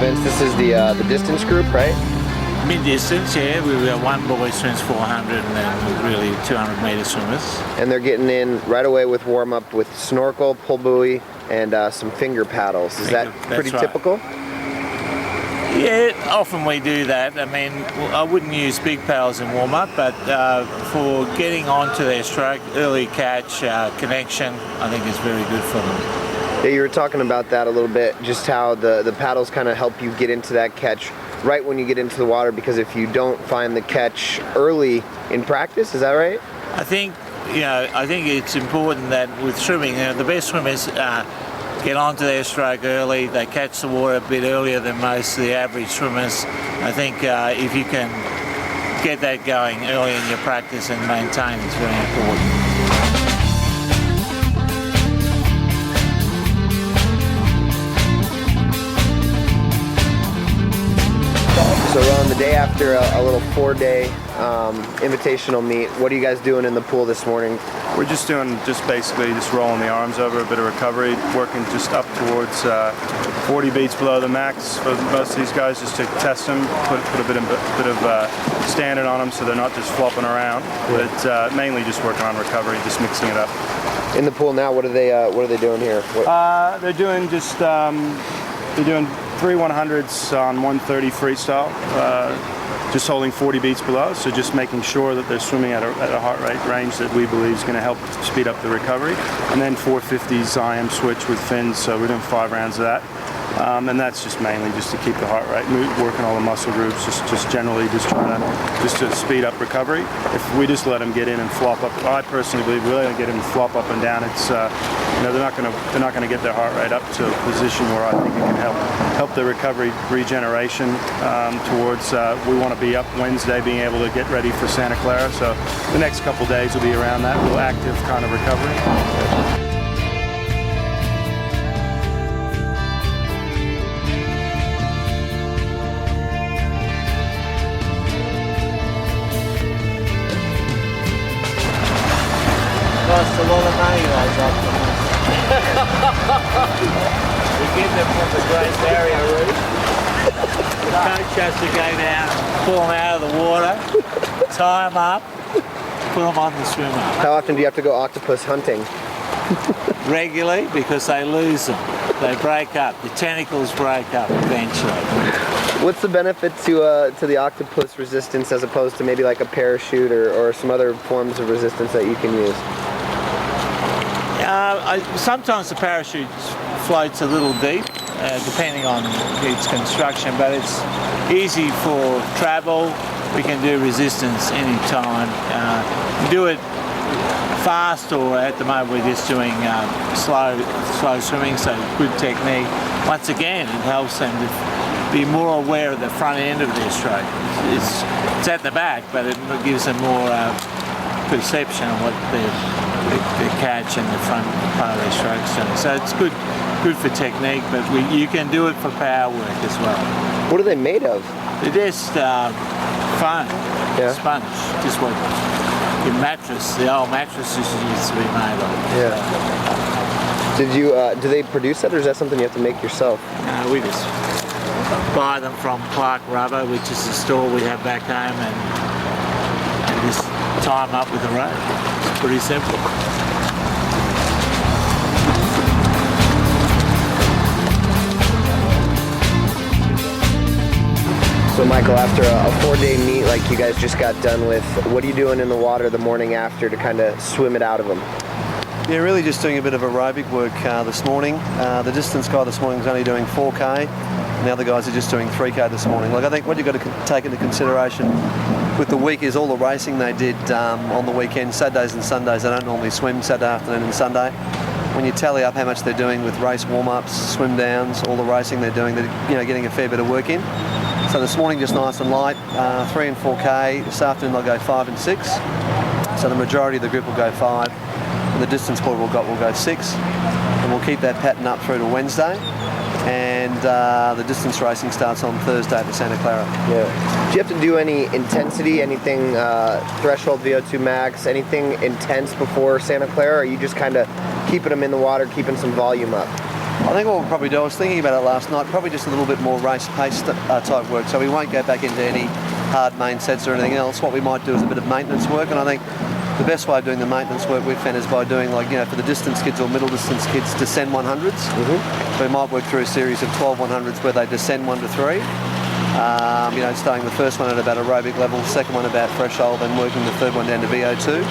Vince, this is the distance group, right? Mid-distance, yeah. We've got one boy swims 400 and then really 200-meter swimmers. And they're getting in right away with warm-up with snorkel, pull buoy, and some finger paddles. Is that pretty typical? Yeah, often we do that. I mean, I wouldn't use big paddles in warm-up, but for getting onto their stroke, early catch, connection, I think is very good for them. Yeah, you were talking about that a little bit, just how the paddles kind of help you get into that catch right when you get into the water, because if you don't find the catch early in practice, is that right? I think it's important that with swimming, the best swimmers get onto their stroke early. They catch the water a bit earlier than most of the average swimmers. I think if you can get that going early in your practice and maintain, it's very important. So we're on the day after a little 4-day invitational meet. What are you guys doing in the pool this morning? We're just basically rolling the arms over, a bit of recovery, working just up towards 40 beats below the max for most of these guys, just to test them, put a bit of standard on them so they're not just flopping around. But mainly just working on recovery, just mixing it up. In the pool now, what are they doing here? They're doing 3 100s on 130 freestyle, just holding 40 beats below, so just making sure that they're swimming at a heart rate range that we believe is going to help speed up the recovery. And then 450s IM switch with fins, so we're doing 5 rounds of that. And that's just mainly just to keep the heart rate, working all the muscle groups, just generally trying to speed up recovery. If we just let them get in and flop up, I personally believe we let them get in and flop up and down, it's they're not going to get their heart rate up to a position where I think it can help the recovery regeneration towards. We want to be up Wednesday, being able to get ready for Santa Clara. So the next couple days will be around that real active kind of recovery. Cost a lot of money, those octopus. We get them from the Great Barrier Reef. The coach has to go down, pull them out of the water, tie them up, put them on the swimmer. How often do you have to go octopus hunting? Regularly, because they lose them. They break up. The tentacles break up eventually. What's the benefit to the octopus resistance as opposed to maybe like a parachute or some other forms of resistance that you can use? Sometimes the parachute floats a little deep, depending on its construction, but it's easy for travel. We can do resistance anytime. Do it fast, or at the moment we're just doing slow swimming, so good technique. Once again, it helps them to be more aware of the front end of their stroke. It's at the back, but it gives them more perception of what the catch and the front part of their strokes doing. So it's good for technique, but you can do it for power work as well. What are they made of? They're just foam, sponge, just what your mattress, the old mattresses used to be made of. Yeah. Did you? Do they produce that, or is that something you have to make yourself? No, we just buy them from Clark Rubber, which is the store we have back home, and just tie them up with a rope. It's pretty simple. So Michael, after a 4-day meet like you guys just got done with, what are you doing in the water the morning after to kind of swim it out of them? Yeah, really just doing a bit of aerobic work this morning. The distance guy this morning is only doing 4K, and the other guys are just doing 3K this morning. Like, I think what you've got to take into consideration with the week is all the racing they did on the weekend. Saturdays and Sundays, they don't normally swim Saturday afternoon and Sunday. When you tally up how much they're doing with race warm-ups, swim downs, all the racing they're doing, they're getting a fair bit of work in. So this morning just nice and light, 3 and 4K. This afternoon they'll go 5 and 6. So the majority of the group will go 5, and the distance pool will go 6. And we'll keep that pattern up through to Wednesday. And the distance racing starts on Thursday at the Santa Clara. Yeah. Do you have to do any intensity, anything threshold VO2 max, anything intense before Santa Clara, or are you just kind of keeping them in the water, keeping some volume up? I think what we'll probably do, I was thinking about it last night, probably just a little bit more race pace type work. So we won't go back into any hard main sets or anything else. What we might do is a bit of maintenance work, and I think the best way of doing the maintenance work we've found is by doing, like, you know, for the distance kids or middle distance kids, descend 100s. So we might work through a series of 12 100s where they descend 1 to 3. You know, starting the first one at about aerobic level, second one about threshold, then working the third one down to VO2.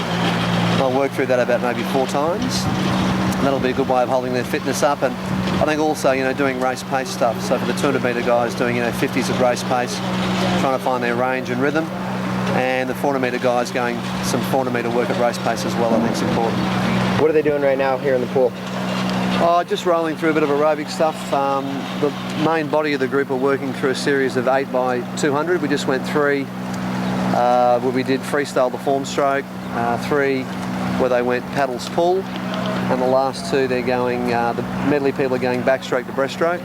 I'll work through that about maybe 4 times. And that'll be a good way of holding their fitness up. And I think also, you know, doing race pace stuff. So for the 200 metre guys, doing, you know, 50s of race pace, trying to find their range and rhythm. And the 400 metre guys going some 400 metre work at race pace as well, I think is important. What are they doing right now here in the pool? Oh, just rolling through a bit of aerobic stuff. The main body of the group are working through a series of 8 by 200. We just went 3 where we did freestyle the form stroke, 3 where they went paddles pull, and the last 2 they're going, the medley people are going backstroke to breaststroke,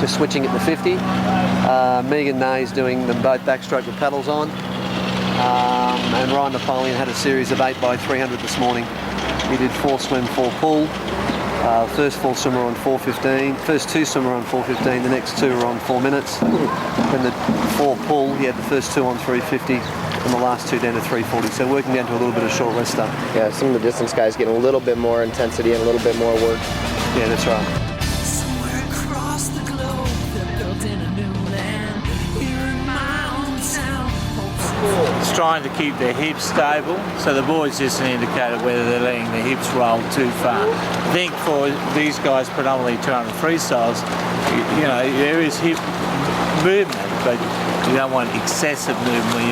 just switching it to 50. Megan Nay's doing them both backstroke with paddles on. And Ryan Napoleon had a series of 8 by 300 this morning. He did 4 swim, 4 pull. First 4 swimmer on 4:15. First 2 swimmer on 4:15. The next 2 are on 4 minutes. Then the 4 pull, he had the first 2 on 3:50, and the last 2 down to 3:40. So working down to a little bit of short rest stuff. Yeah, some of the distance guys getting a little bit more intensity and a little bit more work. Yeah, that's right. Somewhere across the globe, they're built in a new land. Here in my hometown. It's trying to keep their hips stable, so the board's just an indicator whether they're letting the hips roll too far. I think for these guys, predominantly 200 freestyles, you know, there is hip movement, but you don't want excessive movement where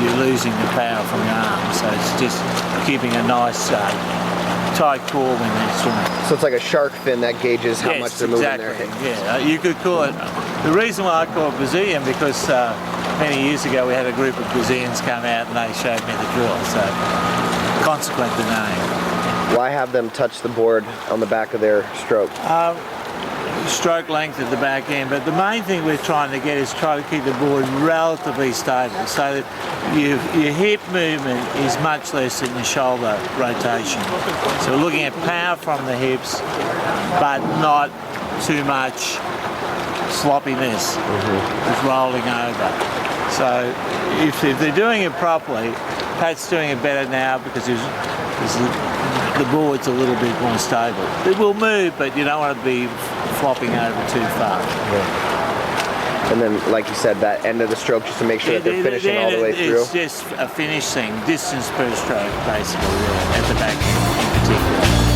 you're losing the power from your arms. So it's just keeping a nice tight core when they're swimming. So it's like a shark fin that gauges how much they're moving their hips. Yeah, you could call it. The reason why I call it Brazilian, because many years ago we had a group of Brazilians come out and they showed me the drill, so consequent the name. Why have them touch the board on the back of their stroke? Stroke length at the back end, but the main thing we're trying to get is try to keep the board relatively stable so that your hip movement is much less than your shoulder rotation. So we're looking at power from the hips, but not too much sloppiness with rolling over. So if they're doing it properly, Pat's doing it better now because the board's a little bit more stable. It will move, but you don't want to be flopping over too far. And then, like you said, that end of the stroke, just to make sure that they're finishing all the way through. It's just a finish thing, distance per stroke, basically, at the back end in particular.